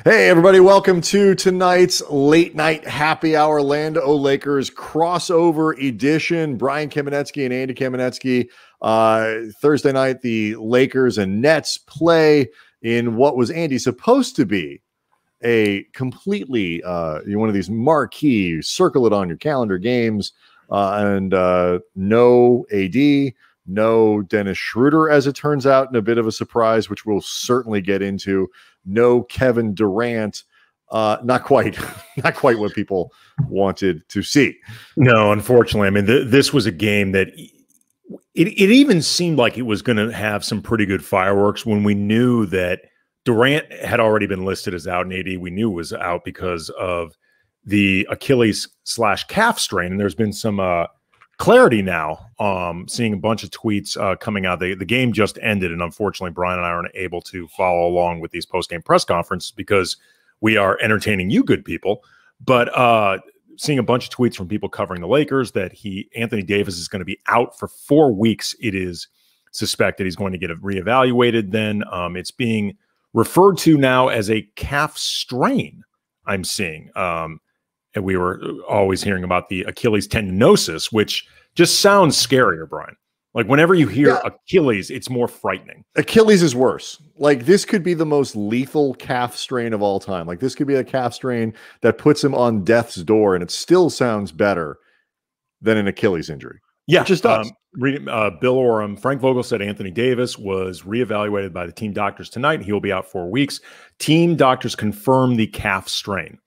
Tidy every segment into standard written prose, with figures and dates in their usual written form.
Hey, everybody, welcome to tonight's late night happy hour Land O Lakers crossover edition. Brian Kamenetzky and Andy Kamenetzky. Thursday night, the Lakers and Nets play in what was, Andy, supposed to be a completely one of these marquee, circle it on your calendar games, and no AD, no Dennis Schroeder, as it turns out, and a bit of a surprise, which we'll certainly get into. No Kevin Durant, not quite what people wanted to see. No, unfortunately. I mean, this was a game that it even seemed like it was going to have some pretty good fireworks when we knew that Durant had already been listed as out, and AD we knew was out because of the Achilles/calf strain. And there's been some clarity now. Seeing a bunch of tweets coming out. The game just ended, and unfortunately, Brian and I aren't able to follow along with these post-game press conferences because we are entertaining you good people. But seeing a bunch of tweets from people covering the Lakers that Anthony Davis is going to be out for 4 weeks. It is suspected he's going to get reevaluated. Then it's being referred to now as a calf strain. I'm seeing. And we were always hearing about the Achilles tendinosis, which just sounds scarier, Brian. Like whenever you hear Achilles, it's more frightening. Achilles is worse. Like this could be the most lethal calf strain of all time. Like this could be a calf strain that puts him on death's door, and it still sounds better than an Achilles injury. Yeah, it just does. Bill Oram, Frank Vogel said Anthony Davis was reevaluated by the team doctors tonight. He will be out 4 weeks. Team doctors confirm the calf strain.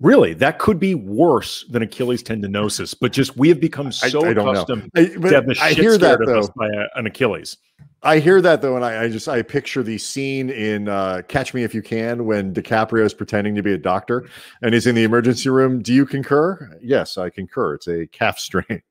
Really, that could be worse than Achilles tendinosis, but just we have become so accustomed to have the shit scared of us by an Achilles. I hear that though, and I picture the scene in Catch Me If You Can when DiCaprio is pretending to be a doctor and is in the emergency room. Do you concur? Yes, I concur. It's a calf strain.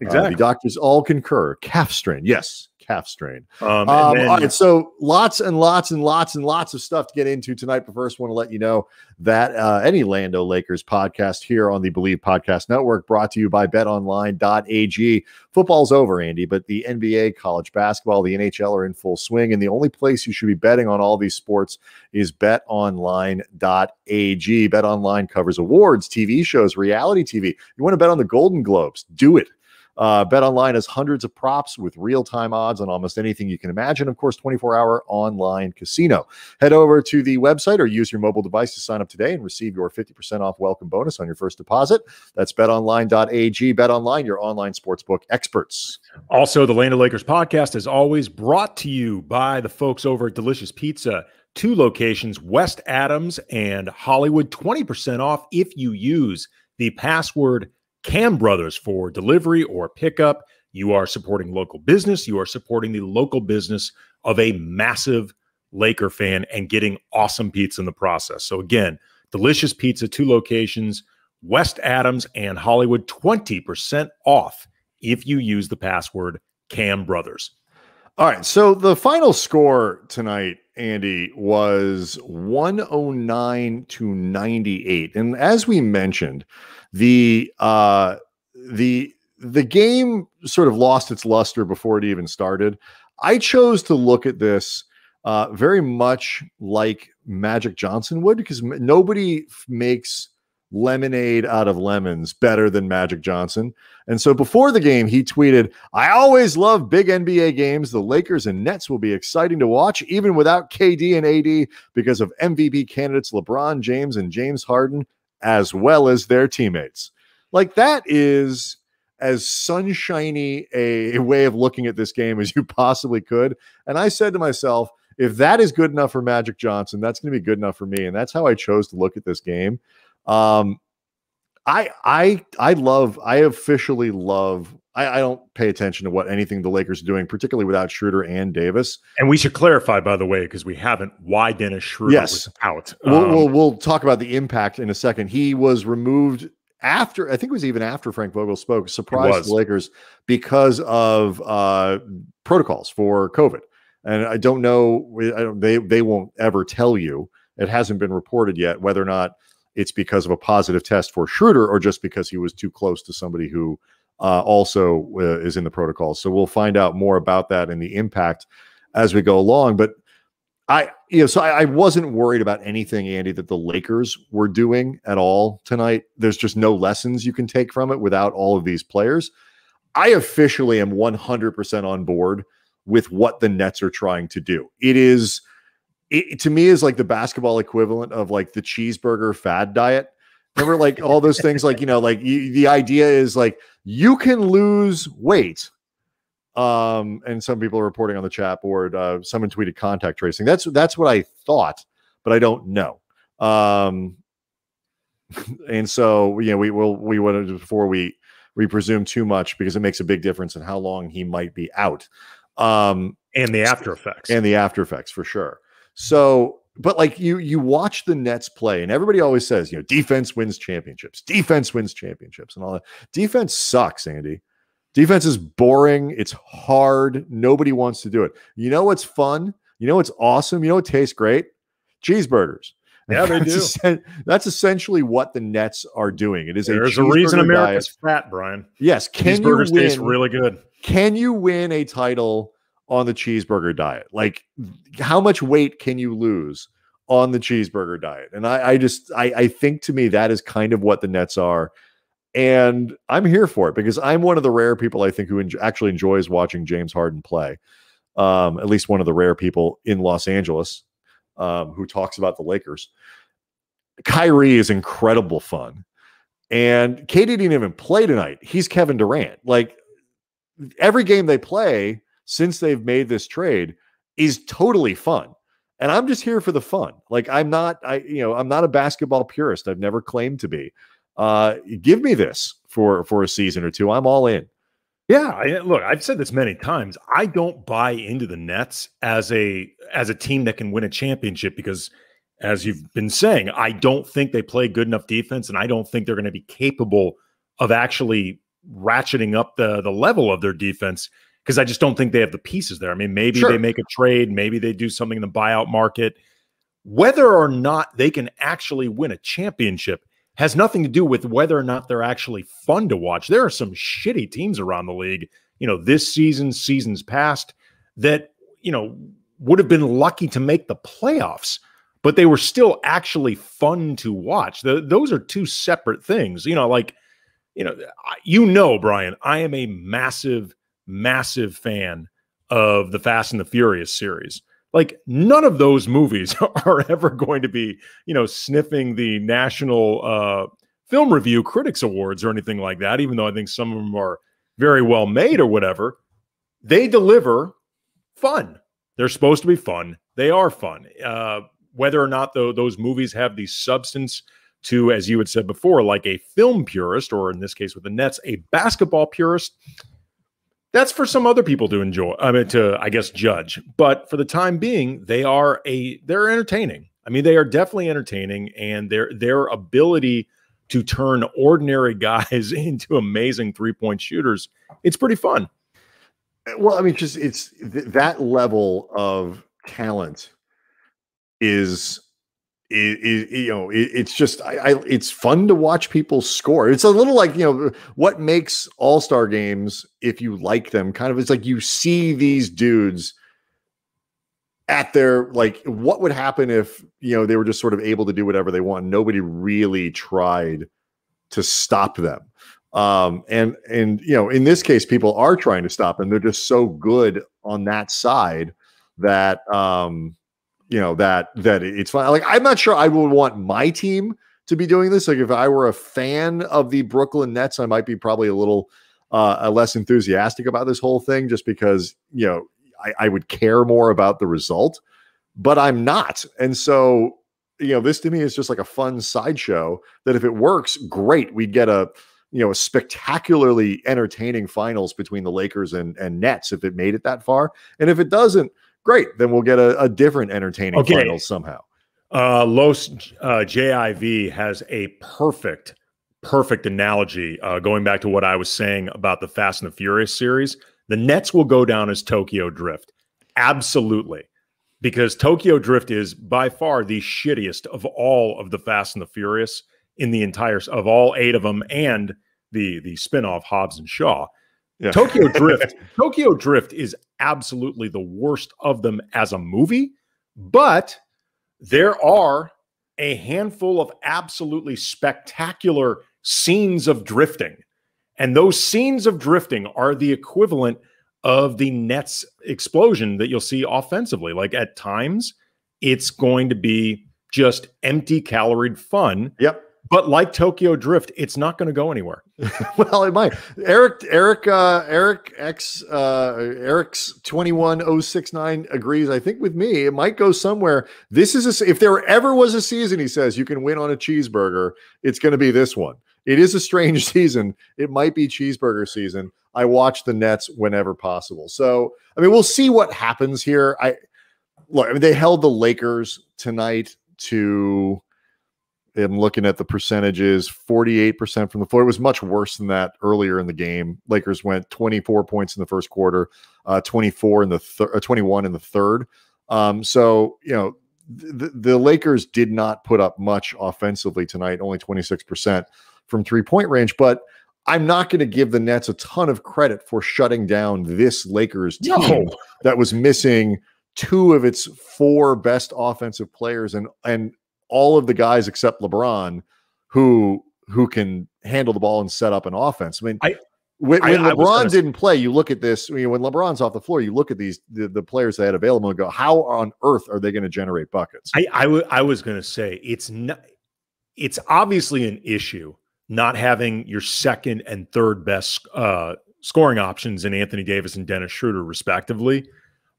Exactly. The doctors all concur. Calf strain. Yes. Calf strain. All right, so lots and lots of stuff to get into tonight. But first, want to let you know that any Land O Lakers podcast here on the Believe Podcast Network, brought to you by BetOnline.ag. Football's over, Andy, but the NBA, college basketball, the NHL are in full swing, and the only place you should be betting on all these sports is BetOnline.ag. BetOnline covers awards, TV shows, reality TV. You want to bet on the Golden Globes? Do it. BetOnline has hundreds of props with real-time odds on almost anything you can imagine. Of course, 24-hour online casino. Head over to the website or use your mobile device to sign up today and receive your 50% off welcome bonus on your first deposit. That's betonline.ag. BetOnline, your online sportsbook experts. Also, the Land O Lakers podcast is always brought to you by the folks over at Delicious Pizza. 2 locations, West Adams and Hollywood. 20% off if you use the password Cam Brothers for delivery or pickup. You are supporting local business. You are supporting the local business of a massive Laker fan and getting awesome pizza in the process. So again, Delicious Pizza, 2 locations, West Adams and Hollywood, 20% off if you use the password Cam Brothers. All right, so the final score tonight, Andy, was 109-98. And as we mentioned, the game sort of lost its luster before it even started. I chose to look at this very much like Magic Johnson would, because nobody makes lemonade out of lemons better than Magic Johnson. And so before the game, he tweeted, "I always love big NBA games. The Lakers and Nets will be exciting to watch, even without KD and AD, because of MVP candidates LeBron James and James Harden, as well as their teammates." Like, that is as sunshiny a way of looking at this game as you possibly could. And I said to myself, if that is good enough for Magic Johnson, that's going to be good enough for me. And that's how I chose to look at this game. I officially love, I don't pay attention to what anything the Lakers are doing, particularly without Schroeder and Davis. And we should clarify, by the way, because we haven't, why Dennis Schroeder was out. We'll talk about the impact in a second. He was removed after, I think it was even after Frank Vogel spoke, surprised the Lakers because of protocols for COVID. And I don't know, they won't ever tell you. It hasn't been reported yet whether or not it's because of a positive test for Schroeder or just because he was too close to somebody who also is in the protocol. So we'll find out more about that and the impact as we go along. But I wasn't worried about anything, Andy, that the Lakers were doing at all tonight. There's just no lessons you can take from it without all of these players. I officially am 100% on board with what the Nets are trying to do. It to me is like the basketball equivalent of like the cheeseburger fad diet. Remember, like all those things, like, the idea is like you can lose weight. And some people are reporting on the chat board. Someone tweeted contact tracing. That's what I thought, but I don't know. And so we wanted to, before we presume too much, because it makes a big difference in how long he might be out. And the after effects, for sure. So, but like you watch the Nets play, and everybody always says, defense wins championships, and all that. Defense sucks, Andy. Defense is boring. It's hard. Nobody wants to do it. You know what's fun? You know what's awesome? You know what tastes great? Cheeseburgers. Yeah, they do. That's essentially what the Nets are doing. It is There's a reason America's fat, Brian. Yes. Cheeseburgers taste really good. Can you win a title on the cheeseburger diet? Like, how much weight can you lose on the cheeseburger diet? And I think, to me, that is kind of what the Nets are. And I'm here for it, because I'm one of the rare people, I think, who actually enjoys watching James Harden play. At least one of the rare people in Los Angeles who talks about the Lakers. Kyrie is incredible fun. And KD didn't even play tonight. He's Kevin Durant. Like, every game they play since they've made this trade is totally fun. And I'm just here for the fun. Like, I'm not a basketball purist. I've never claimed to be. Give me this for a season or two. I'm all in. Yeah, look, I've said this many times. I don't buy into the Nets as a team that can win a championship, because, as you've been saying, I don't think they play good enough defense, and I don't think they're going to be capable of actually ratcheting up the level of their defense, because I just don't think they have the pieces there. I mean, maybe they make a trade, maybe they do something in the buyout market. Whether or not they can actually win a championship has nothing to do with whether or not they're actually fun to watch. There are some shitty teams around the league, this season, seasons past, that, would have been lucky to make the playoffs, but they were still actually fun to watch. Those are two separate things. Brian, I am a massive, massive fan of the Fast and the Furious series. Like, none of those movies are ever going to be, sniffing the National Film Review Critics Awards or anything like that, even though I think some of them are very well made or whatever. They deliver fun. They're supposed to be fun. They are fun. Whether or not, though, those movies have the substance to, as you had said before, like a film purist, or in this case with the Nets, a basketball purist, that's for some other people to enjoy. I guess, judge. But for the time being, they're entertaining. I mean, they are definitely entertaining, and their ability to turn ordinary guys into amazing three-point shooters, it's pretty fun. Well, I mean, just it's that level of talent is it's just it's fun to watch people score. It's a little like, what makes all-star games, if you like them, kind of, it's like you see these dudes at their, like, what would happen if they were just sort of able to do whatever they want. Nobody really tried to stop them. And in this case, people are trying to stop them. They're just so good on that side that that it's fine. Like, I'm not sure I would want my team to be doing this. Like, if I were a fan of the Brooklyn Nets, I might be probably a little less enthusiastic about this whole thing, just because, I would care more about the result, but I'm not. And so, this to me is just like a fun sideshow that, if it works, great. We'd get a spectacularly entertaining finals between the Lakers and Nets if it made it that far. And if it doesn't, great. Then we'll get a different entertaining finals somehow. Los JIV has a perfect analogy, going back to what I was saying about the Fast and the Furious series. The Nets will go down as Tokyo Drift. Absolutely. Because Tokyo Drift is by far the shittiest of all of the Fast and the Furious in the entire, of all 8 of them, and the spinoff Hobbs and Shaw. Yeah. Tokyo Drift is absolutely the worst of them as a movie, But there are a handful of absolutely spectacular scenes of drifting. And those scenes of drifting are the equivalent of the Nets explosion that you'll see offensively. Like at times, it's going to be just empty caloried fun. Yep. But like Tokyo Drift, it's not going to go anywhere. Well, it might. Eric's 21069 agrees. I think with me, it might go somewhere. This is if there ever was a season, he says, you can win on a cheeseburger, it's going to be this one. It is a strange season. It might be cheeseburger season. I watch the Nets whenever possible. So, I mean, we'll see what happens here. They held the Lakers tonight to, I'm looking at the percentages, 48% from the floor. It was much worse than that earlier in the game. Lakers went 24 points in the first quarter, 24 in the 21 in the third. So, the Lakers did not put up much offensively tonight, only 26% from 3-point range, but I'm not going to give the Nets a ton of credit for shutting down this Lakers team that was missing 2 of its 4 best offensive players and all of the guys except LeBron who can handle the ball and set up an offense. I mean, when LeBron didn't play, you look at this. I mean, when LeBron's off the floor, you look at the players they had available and go, how on earth are they going to generate buckets? I was going to say it's obviously an issue not having your second and third best scoring options in Anthony Davis and Dennis Schroeder, respectively.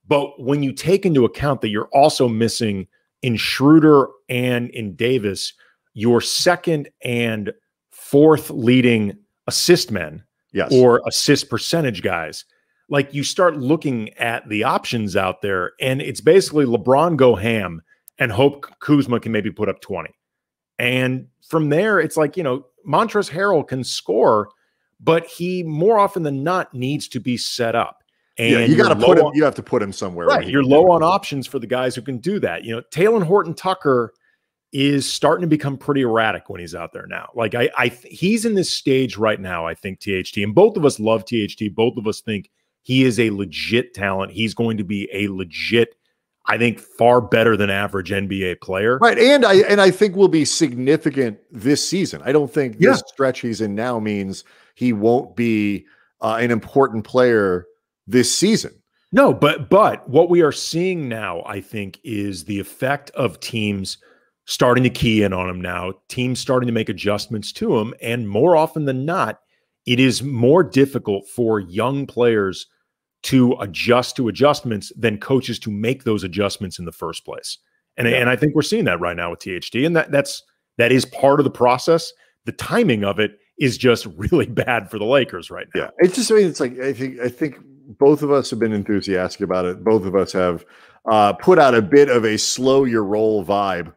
But when you take into account that you're also missing in Schroeder and in Davis, your second and fourth leading assist men, yes, or assist percentage guys, like you start looking at the options out there, and it's basically LeBron go ham and hope Kuzma can maybe put up 20. And from there, it's like, Montrezl Harrell can score, but he more often than not needs to be set up. And you got to put him. You have to put him somewhere. Right. You're low on options for the guys who can do that. Talen Horton-Tucker is starting to become pretty erratic when he's out there now. Like he's in this stage right now, I think, THT, and both of us love THT. Both of us think he is a legit talent. He's going to be a legit, I think, far better than average NBA player. Right. And I think will be significant this season. I don't think this stretch he's in now means he won't be an important player this season. No, but what we are seeing now, I think, is the effect of teams starting to key in on him now, teams starting to make adjustments to him. And more often than not, it is more difficult for young players to adjust to adjustments than coaches to make those adjustments in the first place. And I think we're seeing that right now with THT. And that is part of the process. The timing of it is just really bad for the Lakers right now. Yeah. It's just, it's like, I think both of us have been enthusiastic about it. Both of us have put out a bit of a slow your roll vibe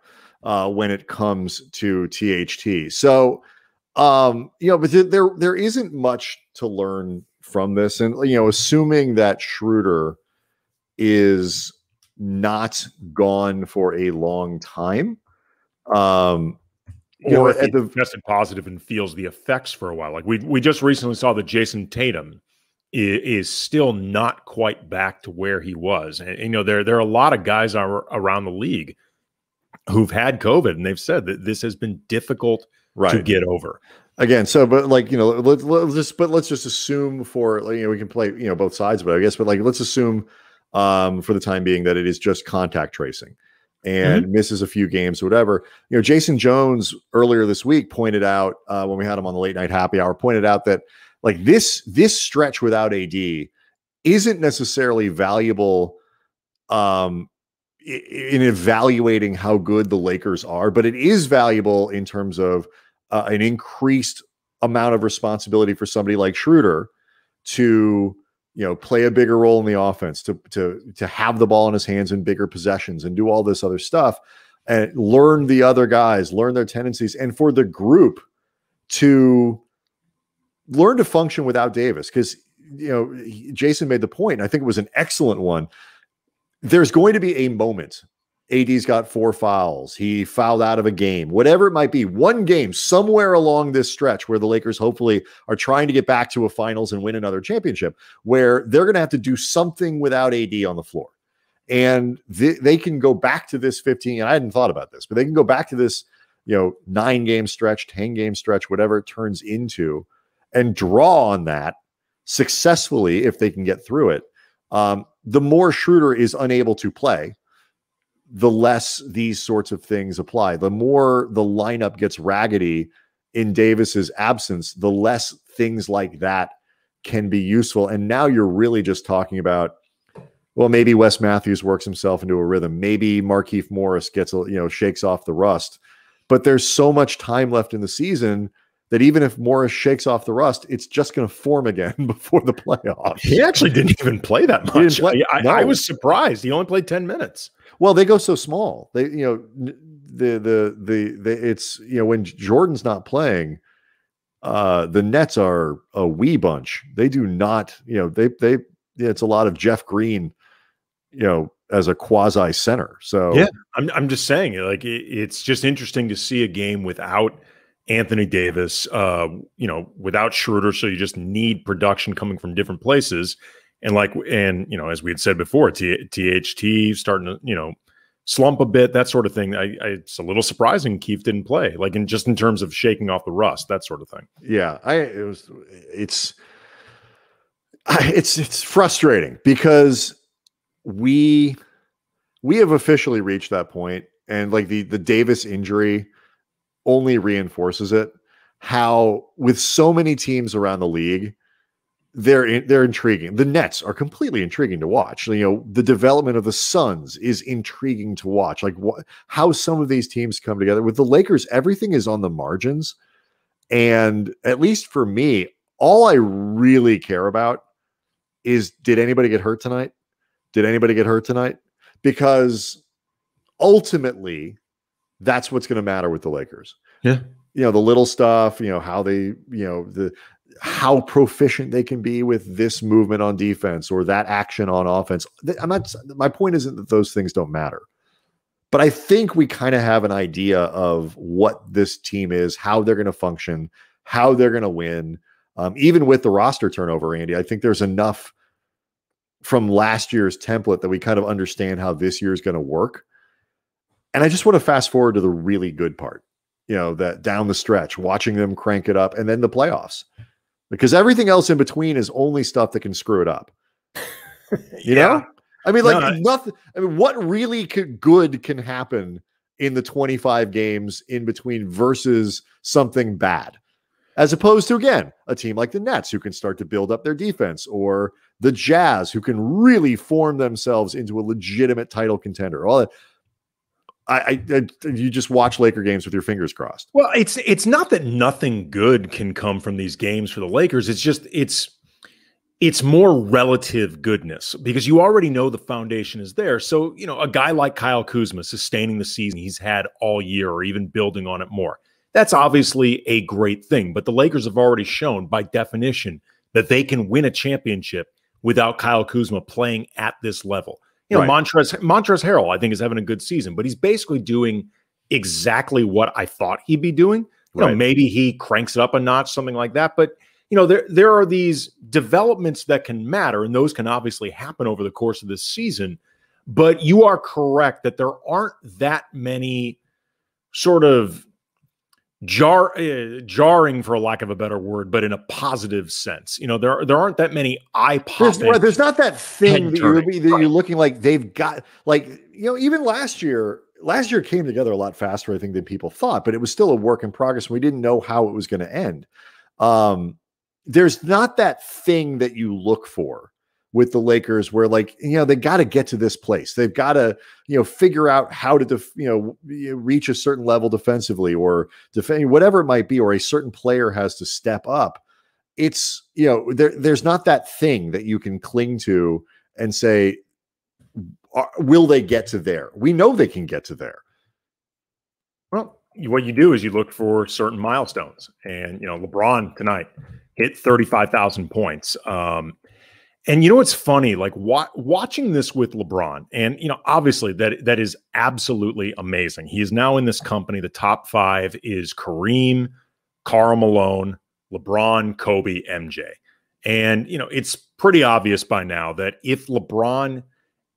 when it comes to THT. So, but there isn't much to learn from this. And, assuming that Schroeder is not gone for a long time, or if he tested positive and feels the effects for a while. Like we just recently saw that Jason Tatum is still not quite back to where he was. And there are a lot of guys around the league who've had COVID, and they've said that this has been difficult to get over. Again, so but let's just assume for we can play both sides of it, I guess, but let's assume for the time being that it is just contact tracing and misses a few games or whatever. Jason Jones earlier this week pointed out when we had him on the late night happy hour, pointed out that this stretch without AD isn't necessarily valuable in evaluating how good the Lakers are, but it is valuable in terms of an increased amount of responsibility for somebody like Schroeder to play a bigger role in the offense, to have the ball in his hands in bigger possessions and do all this other stuff and learn the other guys, learn their tendencies, and for the group to learn to function without Davis. Because, Jason made the point, and I think it was an excellent one. There's going to be a moment. AD's got 4 fouls. He fouled out of a game, whatever it might be. One game somewhere along this stretch where the Lakers hopefully are trying to get back to a finals and win another championship, where they're going to have to do something without AD on the floor. And they can go back to this 15. And I hadn't thought about this, but they can go back to this, 9-game stretch, 10-game stretch, whatever it turns into, and draw on that successfully if they can get through it. The more Schroeder is unable to play, the less these sorts of things apply. The more the lineup gets raggedy in Davis's absence, the less things like that can be useful. And now you're really just talking about, well, maybe Wes Matthews works himself into a rhythm. Maybe Markieff Morris gets, shakes off the rust. But there's so much time left in the season that even if Morris shakes off the rust, it's just going to form again before the playoffs. He actually didn't even play that much. I was surprised. He only played 10 minutes. Well, they go so small. They, it's, when Jordan's not playing, the Nets are a wee bunch. They do not, it's a lot of Jeff Green, as a quasi center. So yeah, I'm just saying, like, it's just interesting to see a game without Anthony Davis, without Schroeder. So you just need production coming from different places. And as we had said before, THT starting to, slump a bit, that sort of thing. It's a little surprising Keith didn't play, like in terms of shaking off the rust, that sort of thing. Yeah. It's frustrating because we have officially reached that point, and like the Davis injury only reinforces it. How with so many teams around the league, they're intriguing. The Nets are completely intriguing to watch. The development of the Suns is intriguing to watch. Like how some of these teams come together. With the Lakers, everything is on the margins, and at least for me, all I really care about is, did anybody get hurt tonight? Did anybody get hurt tonight? Because ultimately, that's what's going to matter with the Lakers. Yeah. The little stuff, how they, how proficient they can be with this movement on defense or that action on offense. My point isn't that those things don't matter, but I think we kind of have an idea of what this team is, how they're going to function, how they're going to win. Even with the roster turnover, Andy, I think there's enough from last year's template that we kind of understand how this year is going to work. And I just want to fast forward to the really good part, that down the stretch, watching them crank it up, and then the playoffs, because everything else in between is only stuff that can screw it up. You know? I mean, nothing. I mean, what really good can happen in the 25 games in between versus something bad? As opposed to, again, a team like the Nets who can start to build up their defense, or the Jazz who can really form themselves into a legitimate title contender. All that. You just watch Laker games with your fingers crossed. Well, it's not that nothing good can come from these games for the Lakers. It's just it's more relative goodness, because you already know the foundation is there. So, a guy like Kyle Kuzma sustaining the season he's had all year, or even building on it more, that's obviously a great thing. But the Lakers have already shown, by definition, that they can win a championship without Kyle Kuzma playing at this level. Right. Montrezl Harrell, I think, is having a good season, but he's basically doing exactly what I thought he'd be doing. Maybe he cranks it up a notch, something like that. But, there are these developments that can matter, and those can obviously happen over the course of this season. But you are correct that there aren't that many sort of jarring, for lack of a better word, but in a positive sense. There aren't that many eye-popping. There's not that thing that you're looking like they've got, even last year came together a lot faster, I think, than people thought, but it was still a work in progress. We didn't know how it was going to end. There's not that thing that you look for with the Lakers where, they got to get to this place. They've got to, figure out how to, reach a certain level defensively, or defend, whatever it might be, or a certain player has to step up. It's, there's not that thing that you can cling to and say, will they get to there? We know they can get to there. Well, what you do is you look for certain milestones, and, LeBron tonight hit 35,000 points. And it's funny, watching this with LeBron, and, obviously that is absolutely amazing. He is now in this company. The top 5 is Kareem, Karl Malone, LeBron, Kobe, MJ. And, it's pretty obvious by now that if LeBron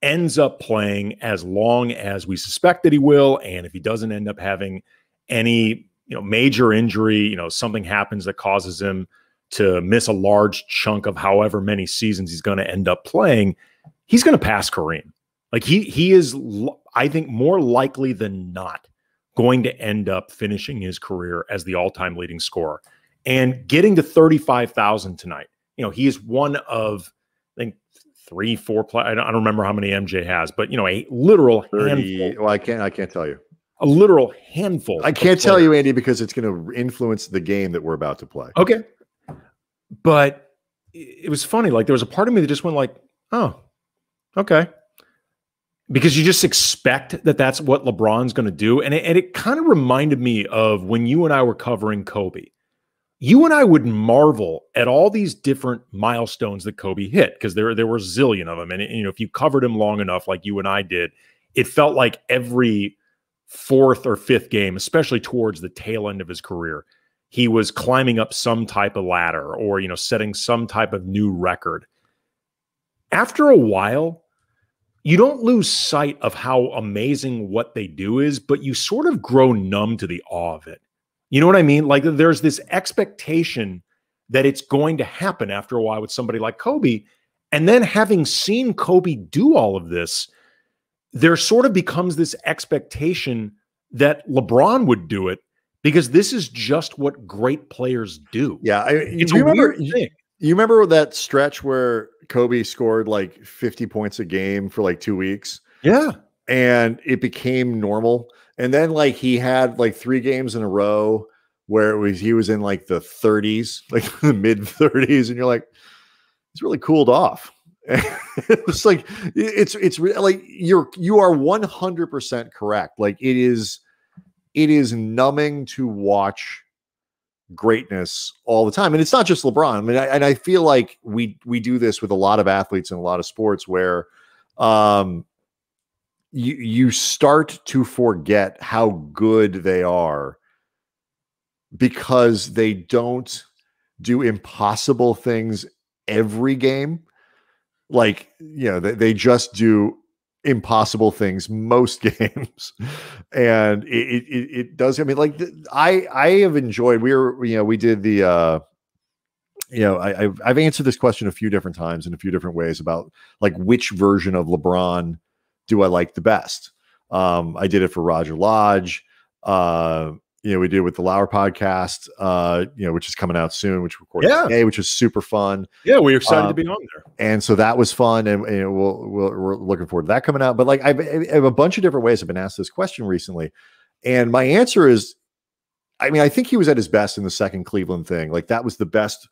ends up playing as long as we suspect that he will, and if he doesn't end up having any major injury, something happens that causes him to miss a large chunk of however many seasons he's going to end up playing, he's going to pass Kareem. Like he is, I think, more likely than not going to end up finishing his career as the all-time leading scorer and getting to 35,000 tonight. He is one of, I think, 3-4 players. I don't remember how many MJ has, but a literal 30, handful. Well, I can't tell you. A literal handful. I can't tell you, Andy, because it's going to influence the game that we're about to play. Okay. But it was funny. Like, there was a part of me that just went like, oh, okay. Because you just expect that that's what LeBron's going to do. And it kind of reminded me of when you and I were covering Kobe. You and I would marvel at all these different milestones that Kobe hit, because there were a zillion of them. And if you covered him long enough, like you and I did, it felt like every fourth or fifth game, especially towards the tail end of his career, he was climbing up some type of ladder or, setting some type of new record. After a while, you don't lose sight of how amazing what they do is, but you sort of grow numb to the awe of it. You know what I mean? Like, there's this expectation that it's going to happen after a while with somebody like Kobe. And then having seen Kobe do all of this, there sort of becomes this expectation that LeBron would do it, because this is just what great players do. Yeah. It's a weird thing. You remember that stretch where Kobe scored like 50 points a game for like 2 weeks? Yeah. And it became normal. And then like he had like 3 games in a row where he was in like the 30s, like the mid 30s. And you're like, he's really cooled off. It's like, it's like you are 100% correct. Like it is numbing to watch greatness all the time. And it's not just LeBron. I mean, I feel like we do this with a lot of athletes in a lot of sports where you start to forget how good they are because they don't do impossible things every game. Like, they just do impossible things most games. And it does. I mean, like I have enjoyed, we did the, I've answered this question a few different times in a few different ways about like which version of LeBron do I like the best. I did it for Roger Lodge. We did it with the Lauer podcast, which is coming out soon, which recorded today, which is super fun. Yeah, we're excited to be on there. And so that was fun, and we're looking forward to that coming out. But like I have a bunch of different ways I've been asked this question recently, and my answer is, I mean, I think he was at his best in the second Cleveland thing. Like that was the best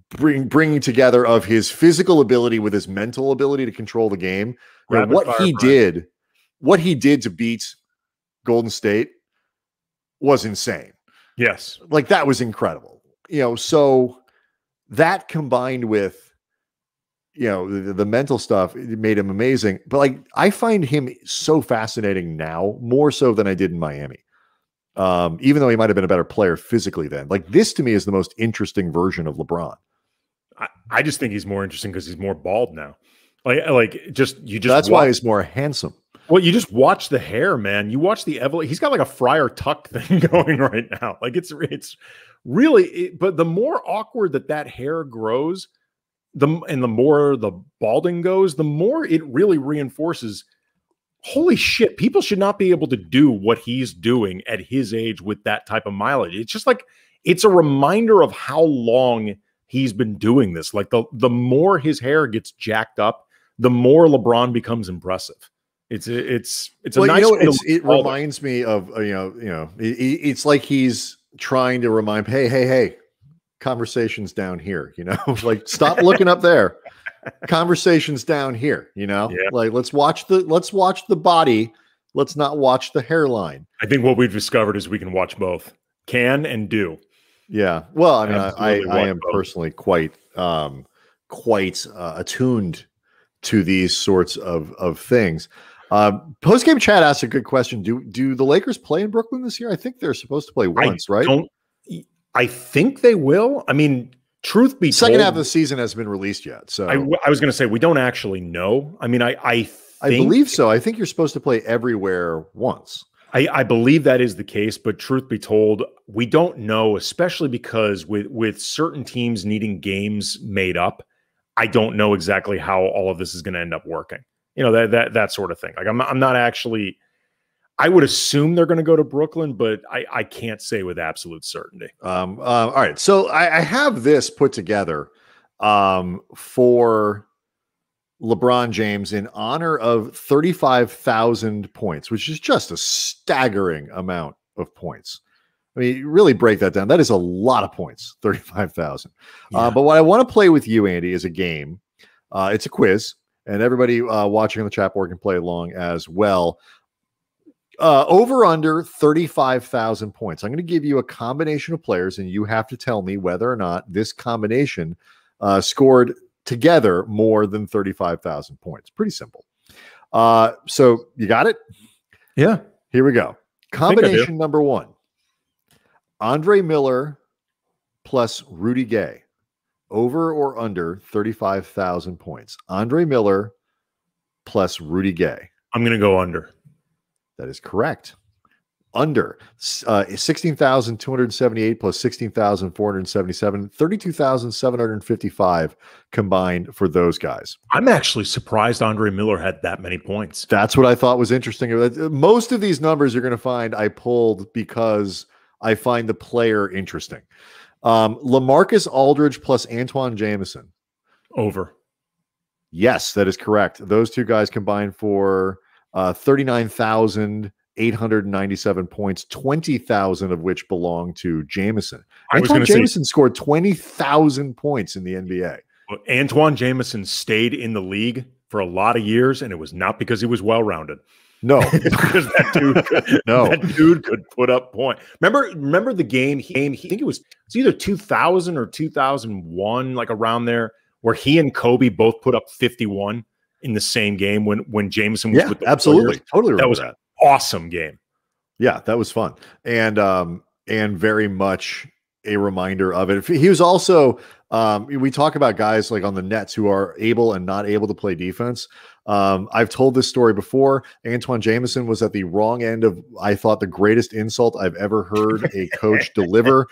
bringing together of his physical ability with his mental ability to control the game. What he did to beat Golden State was insane. Yes. Like that was incredible. So that combined with, the mental stuff, it made him amazing. But like, I find him so fascinating now, more so than I did in Miami. Even though he might've been a better player physically then. Like this to me is the most interesting version of LeBron. I just think he's more interesting because he's more bald now. That's why he's more handsome. Well, you just watch the hair, man. You watch the evolution. He's got like a Friar Tuck thing going right now. Like it's really, but the more awkward that hair grows, the more the balding goes, the more it really reinforces, holy shit, people should not be able to do what he's doing at his age with that type of mileage. It's just like, it's a reminder of how long he's been doing this. Like the more his hair gets jacked up, the more LeBron becomes impressive. It's a nice. It reminds me of it's like he's trying to remind, hey, conversations down here. Like stop looking up there. Conversations down here. Like let's watch the body. Let's not watch the hairline. I think what we've discovered is we can watch both. Can and do. Yeah. Well, I mean, I am personally quite attuned to these sorts of things. Post-game chat asked a good question. Do the Lakers play in Brooklyn this year? I think they're supposed to play once, right? I think they will. I mean, truth be told, second half of the season hasn't been released yet. So I was going to say, we don't actually know. I mean, I believe so. I think you're supposed to play everywhere once. I believe that is the case, but truth be told, we don't know, especially because with certain teams needing games made up, I don't know exactly how all of this is going to end up working. You know, that sort of thing. Like I'm not actually, I would assume they're going to go to Brooklyn, but I can't say with absolute certainty. All right. So I have this put together for LeBron James in honor of 35,000 points, which is just a staggering amount of points. I mean, really break that down. That is a lot of points, 35,000. Yeah. But what I want to play with you, Andy, is a game. It's a quiz, and everybody watching on the chat board can play along as well. Over under 35,000 points. I'm going to give you a combination of players, and you have to tell me whether or not this combination scored together more than 35,000 points. Pretty simple. So you got it? Yeah. Here we go. Combination number one. Andre Miller plus Rudy Gay. Over or under 35,000 points. Andre Miller plus Rudy Gay. I'm going to go under. That is correct. Under 16,278 plus 16,477, 32,755 combined for those guys. I'm actually surprised Andre Miller had that many points. That's what I thought was interesting. Most of these numbers you're going to find I pulled because I find the player interesting. LaMarcus Aldridge plus Antoine Jamison. Over. Yes, that is correct. Those two guys combined for 39,897 points, 20,000 of which belong to Jamison. Antoine Jamison scored 20,000 points in the NBA. Well, Antoine Jamison stayed in the league for a lot of years, and it was not because he was well-rounded. No, because that dude could put up points. Remember the game? I think it was either 2000 or 2001, like around there, where he and Kobe both put up 51 in the same game when Jameson was with the absolutely Warriors. Totally that was an awesome game. Yeah, that was fun and very much a reminder of it. He was also we talk about guys like on the Nets who are able and not able to play defense. I've told this story before. Antoine Jamison was at the wrong end of, I thought, the greatest insult I've ever heard a coach deliver.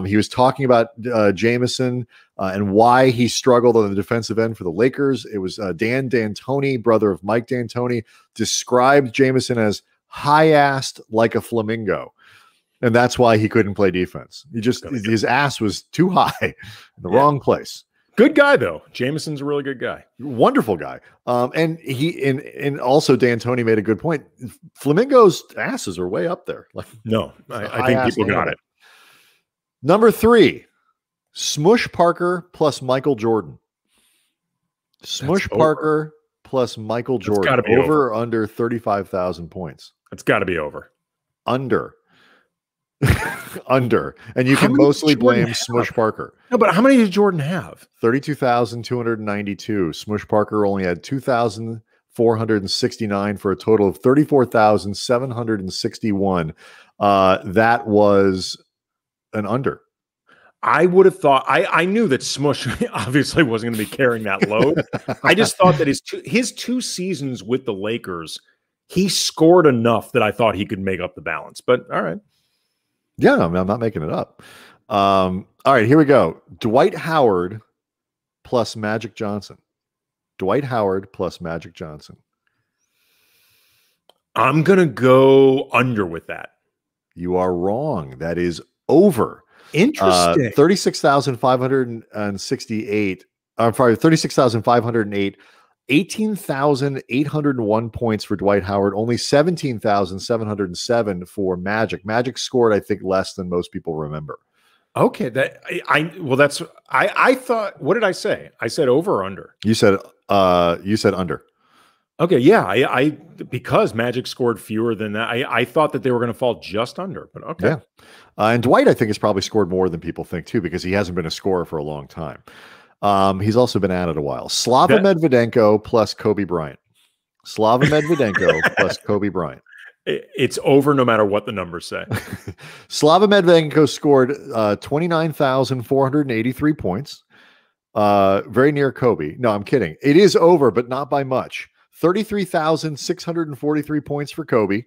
He was talking about Jamison and why he struggled on the defensive end for the Lakers. It was Dan D'Antoni, brother of Mike D'Antoni, described Jamison as high-assed like a flamingo. And that's why he couldn't play defense. His ass was too high in the wrong place. Good guy, though. Jameson's a really good guy. Wonderful guy. And also D'Antoni made a good point. Flamingos' asses are way up there. Like, no, I think people got it. Number 3, Smush Parker plus Michael Jordan. Smush Parker plus Michael Jordan. Over or under 35,000 points? It's got to be over. Under. Under. And you can mostly blame Smush Parker. No, but how many did Jordan have? 32,292. Smush Parker only had 2,469 for a total of 34,761. That was an under. I would have thought, I knew that Smush obviously wasn't going to be carrying that load. I just thought that his two seasons with the Lakers, he scored enough that I thought he could make up the balance. But all right. Yeah, I'm not making it up. All right, here we go. Dwight Howard plus Magic Johnson. Dwight Howard plus Magic Johnson. I'm going to go under with that. You are wrong. That is over. Interesting. 36,568. I'm sorry, 36,508. 18,801 points for Dwight Howard, only 17,707 for Magic. Magic scored, I think, less than most people remember. Okay, I thought, what did I say? I said over or under? You said under. Okay, yeah, because Magic scored fewer than that, I thought that they were going to fall just under, but okay. Yeah. And Dwight, I think, has probably scored more than people think too, because he hasn't been a scorer for a long time. He's also been at it a while. Slava Medvedenko plus Kobe Bryant. Slava Medvedenko plus Kobe Bryant. It's over no matter what the numbers say. Slava Medvedenko scored 29,483 points. Very near Kobe. No, I'm kidding. It is over, but not by much. 33,643 points for Kobe.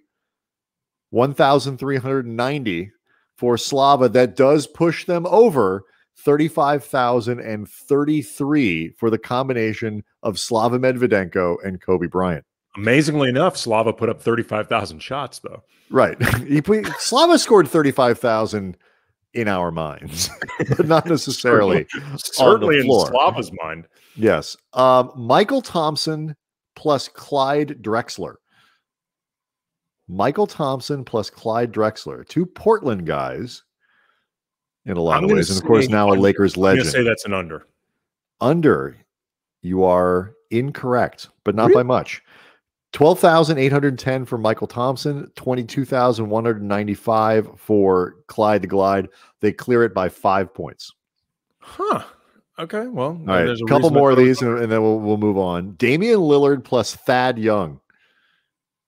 1,390 for Slava. That does push them over 35,033 for the combination of Slava Medvedenko and Kobe Bryant. Amazingly enough, Slava put up 35,000 shots, though. Right. Slava scored 35,000 in our minds, but not necessarily certainly in Slava's mind. Yes. Michael Thompson plus Clyde Drexler. Michael Thompson plus Clyde Drexler. Two Portland guys in a lot of ways. And, of course, now a Lakers legend. I'm going to say that's an under. Under. You are incorrect, but not by much. 12,810 for Michael Thompson, 22,195 for Clyde the Glide. They clear it by 5 points. Huh. Okay. Well, all right. A couple more of these, and then we'll move on. Damian Lillard plus Thad Young.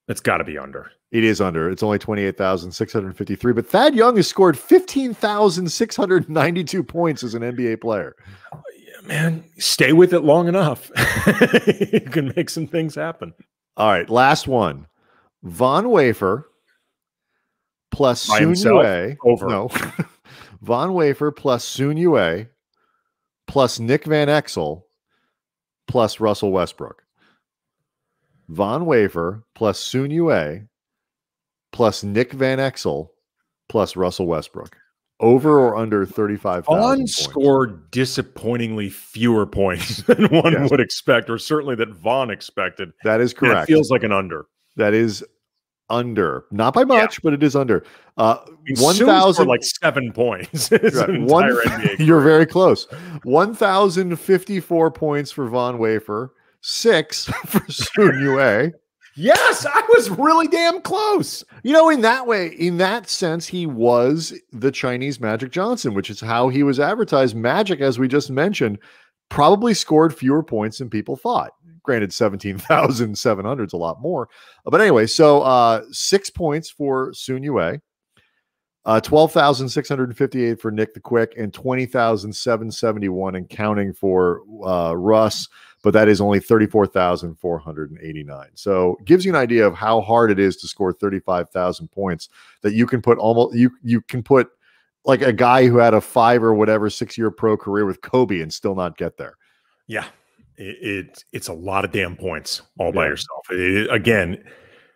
It's got to be under. It is under. It's only 28,653. But Thad Young has scored 15,692 points as an NBA player. Yeah, man, stay with it long enough. You can make some things happen. All right, last one. Von Wafer plus Sun Yue. Over. No. Von Wafer plus Sun Yue plus Nick Van Exel plus Russell Westbrook. Von Wafer plus Sun Yue plus Nick Van Exel plus Russell Westbrook. Over or under 35,000 Vaughn scored disappointingly fewer points than one would expect, or certainly that Vaughn expected. That is correct. That feels like an under. That is under. Not by much, but it is under. 1,000 like 7 points. Right. You're very close. 1,054 points for Von Wafer, 6 for Sun Yue. Yes, I was really damn close. You know, in that way, in that sense, he was the Chinese Magic Johnson, which is how he was advertised. Magic, as we just mentioned, probably scored fewer points than people thought. Granted, 17,700 is a lot more. But anyway, so 6 points for Sun Yue, 12,658 for Nick the Quick, and 20,771 and counting for Russ. But that is only 34,489. So gives you an idea of how hard it is to score 35,000 points that you can put you can put like a guy who had a 5 or whatever 6-year pro career with Kobe and still not get there. Yeah, it's a lot of damn points all by yourself. Again,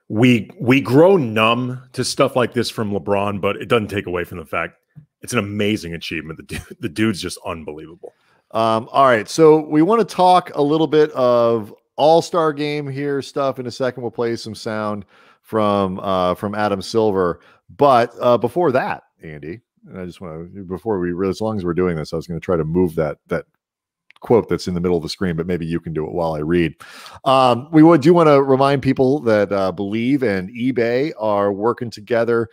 we grow numb to stuff like this from LeBron, but it doesn't take away from the fact it's an amazing achievement. The dude's just unbelievable. All right, so we want to talk a little bit of All-Star Game here stuff in a second. We'll play some sound from Adam Silver, but before that, Andy, and I just want to as long as we're doing this, I was going to try to move that quote that's in the middle of the screen, but maybe you can do it while I read. We do want to remind people that Believe and eBay are working together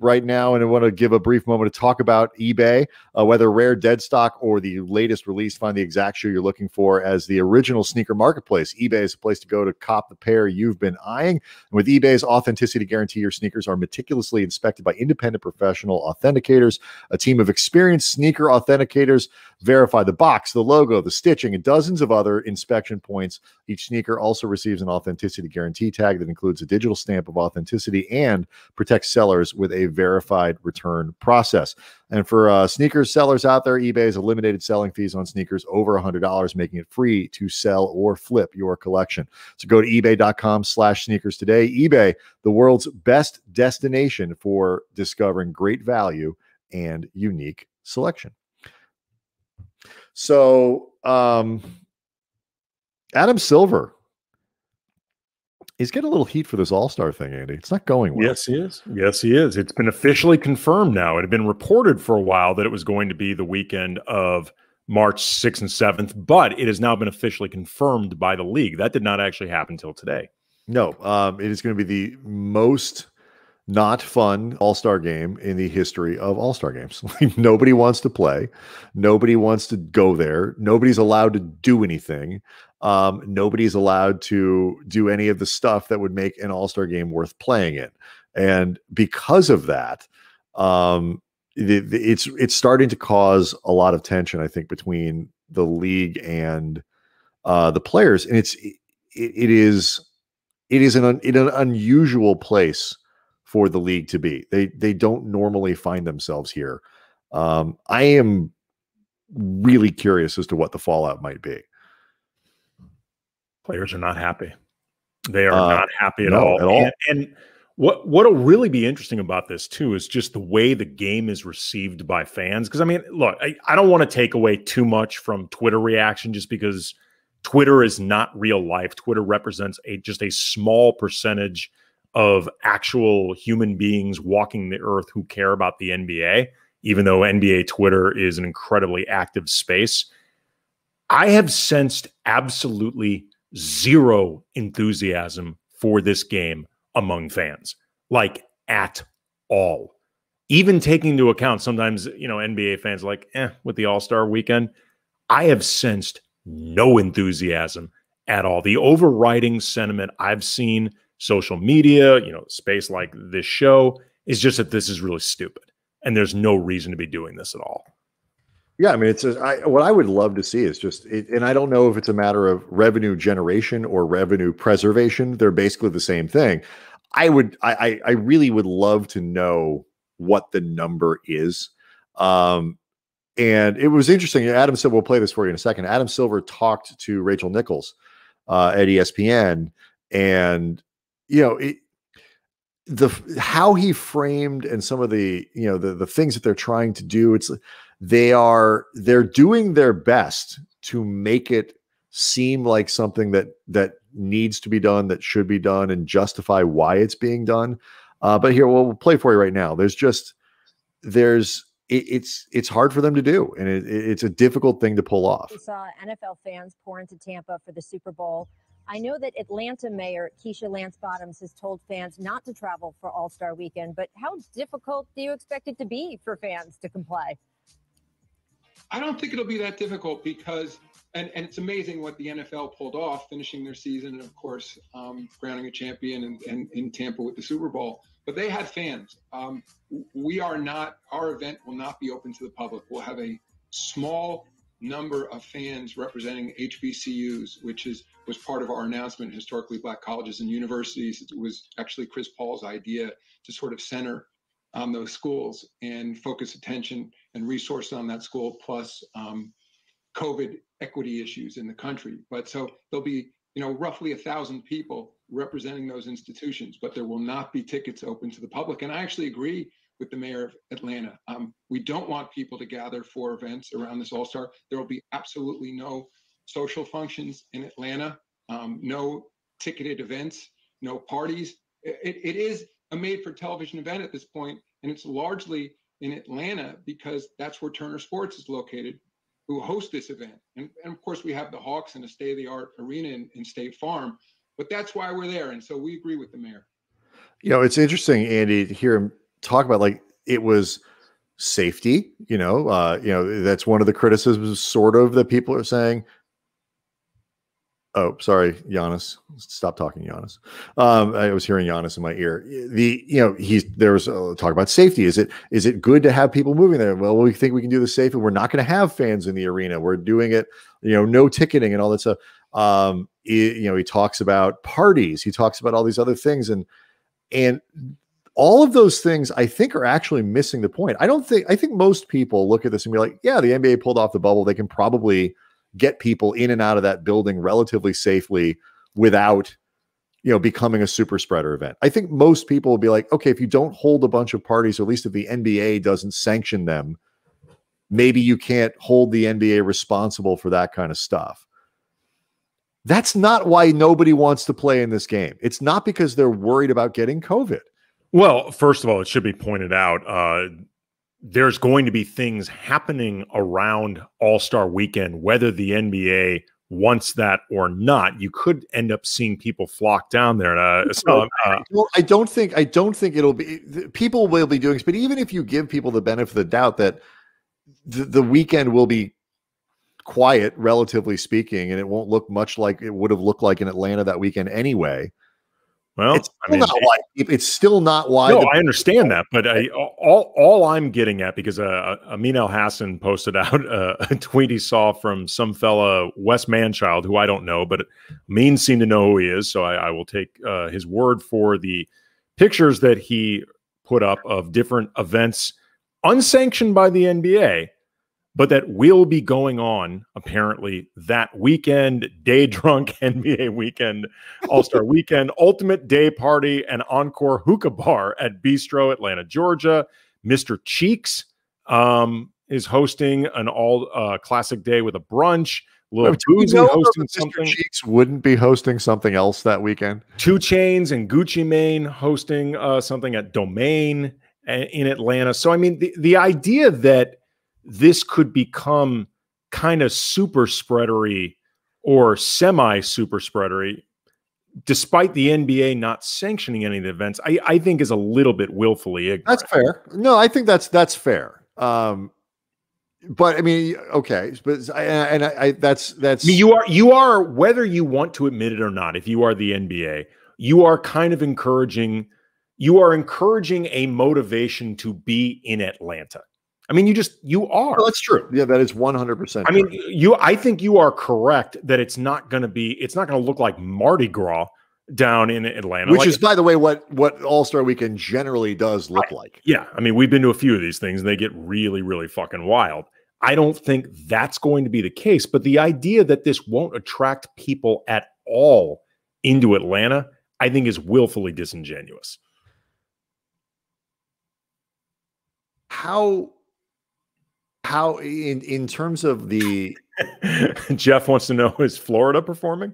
right now, and I want to give a brief moment to talk about eBay, whether rare dead stock or the latest release. Find the exact shoe you're looking for as the original sneaker marketplace. eBay is a place to go to cop the pair you've been eyeing. And with eBay's authenticity guarantee, your sneakers are meticulously inspected by independent professional authenticators. A team of experienced sneaker authenticators verify the box, the logo, the stitching, and dozens of other inspection points. Each sneaker also receives an authenticity guarantee tag that includes a digital stamp of authenticity and protects sellers with a verified return process. And for sneakers sellers out there, eBay has eliminated selling fees on sneakers over $100, making it free to sell or flip your collection. So go to ebay.com/sneakers today. eBay, the world's best destination for discovering great value and unique selection. So Adam Silver, he's getting a little heat for this All-Star thing, Andy. It's not going well. Yes, he is. Yes, he is. It's been officially confirmed now. It had been reported for a while that it was going to be the weekend of March 6th and 7th, but it has now been officially confirmed by the league. That did not actually happen until today. No, it is going to be the most not fun All-Star game in the history of All-Star games. Nobody wants to play. Nobody wants to go there. Nobody's allowed to do anything. Nobody's allowed to do any of the stuff that would make an all-star game worth playing in. And because of that, it's starting to cause a lot of tension, I think, between the league and the players. And it is an unusual place for the league to be. They don't normally find themselves here. I am really curious as to what the fallout might be. Players are not happy. They are not happy at all. And what'll really be interesting about this too is just the way the game is received by fans. Because I mean, look, I don't want to take away too much from Twitter reaction just because Twitter is not real life. Twitter represents just a small percentage of actual human beings walking the earth who care about the NBA, even though NBA Twitter is an incredibly active space. I have sensed absolutely zero enthusiasm for this game among fans, like at all. Even taking into account sometimes, NBA fans are like, with the All-Star weekend, I have sensed no enthusiasm at all. The overriding sentiment I've seen, social media, space like this show, is just that this is really stupid and there's no reason to be doing this at all. Yeah, I mean, what I would love to see is just, and I don't know if it's a matter of revenue generation or revenue preservation. They're basically the same thing. I really would love to know what the number is. And it was interesting. Adam Silver, we'll play this for you in a second. Adam Silver talked to Rachel Nichols at ESPN, and how he framed and some of the the things that they're trying to do, they're doing their best to make it seem like something that needs to be done, that should be done, and justify why it's being done. But here, we'll play for you right now. It's hard for them to do, and it's a difficult thing to pull off. We saw NFL fans pour into Tampa for the Super Bowl. I know that Atlanta Mayor Keisha Lance Bottoms has told fans not to travel for All-Star Weekend, but how difficult do you expect it to be for fans to comply? I don't think it'll be that difficult because, and it's amazing what the NFL pulled off, finishing their season and, of course, crowning a champion and in Tampa with the Super Bowl. But they had fans. Our event will not be open to the public. We'll have a small number of fans representing HBCUs, which was part of our announcement, Historically Black Colleges and Universities. It was actually Chris Paul's idea to sort of center those schools and focus attention and resources on that school, plus COVID equity issues in the country. But so there'll be, roughly 1,000 people representing those institutions, but there will not be tickets open to the public. And I actually agree with the mayor of Atlanta. We don't want people to gather for events around this All-Star. There will be absolutely no social functions in Atlanta, no ticketed events, no parties. It is a made-for-television event at this point, and it's largely in Atlanta because that's where Turner Sports is located, who host this event. And of course, we have the Hawks and a state-of-the-art arena in State Farm, but that's why we're there. And so we agree with the mayor. It's interesting, Andy, to hear him talk about it was safety. That's one of the criticisms, sort of, that people are saying. Oh, sorry, Giannis. Stop talking, Giannis. I was hearing Giannis in my ear. There was talk about safety. Is it good to have people moving there? Well, we think we can do this safely. We're not going to have fans in the arena. We're doing it, no ticketing and all that stuff. He talks about parties. He talks about all these other things, and all of those things, I think, are actually missing the point. I think most people look at this and be like, yeah, the NBA pulled off the bubble. They can probably get people in and out of that building relatively safely without, becoming a super spreader event. I think most people will be like, okay, if you don't hold a bunch of parties, or at least if the NBA doesn't sanction them, maybe you can't hold the NBA responsible for that kind of stuff. That's not why nobody wants to play in this game. It's not because they're worried about getting COVID. Well, first of all, it should be pointed out, there's going to be things happening around All-Star Weekend, whether the NBA wants that or not. You could end up seeing people flock down there. I don't think it'll be, people will be doing this, but even if you give people the benefit of the doubt that the weekend will be quiet, relatively speaking, and it won't look much like it would have looked like in Atlanta that weekend anyway. Well, it's still not why. No, I understand that, but all I'm getting at, because Amin Al Hassan posted out a tweet he saw from some fella, Wes Manchild, who I don't know, but Amin seemed to know who he is, so I will take his word for the pictures that he put up of different events unsanctioned by the NBA, but that will be going on apparently that weekend: day drunk NBA weekend, All-Star weekend, ultimate day party, and encore hookah bar at Bistro, Atlanta, Georgia. Mr. Cheeks is hosting an all classic day with a brunch. Lil Boozy hosting something. Mr. Cheeks wouldn't be hosting something else that weekend. 2 Chainz and Gucci Mane hosting something at Domain in Atlanta. So I mean, the idea that this could become kind of super spreadery or semi super spreadery, despite the NBA not sanctioning any of the events, I think is a little bit willfully ignorant. That's fair. No, I think that's fair. But I mean, okay, but that's I mean, you are whether you want to admit it or not. If you are the NBA, you are kind of encouraging a motivation to be in Atlanta. I mean, you are. Well, that's true. Yeah, that is 100%. I mean, I think you are correct that it's not going to look like Mardi Gras down in Atlanta, which is, by the way, what All-Star Weekend generally does look like. Yeah, I mean, we've been to a few of these things, and they get really, really fucking wild. I don't think that's going to be the case, but the idea that this won't attract people at all into Atlanta, I think, is willfully disingenuous. How in terms of the Jeff wants to know, is Florida performing?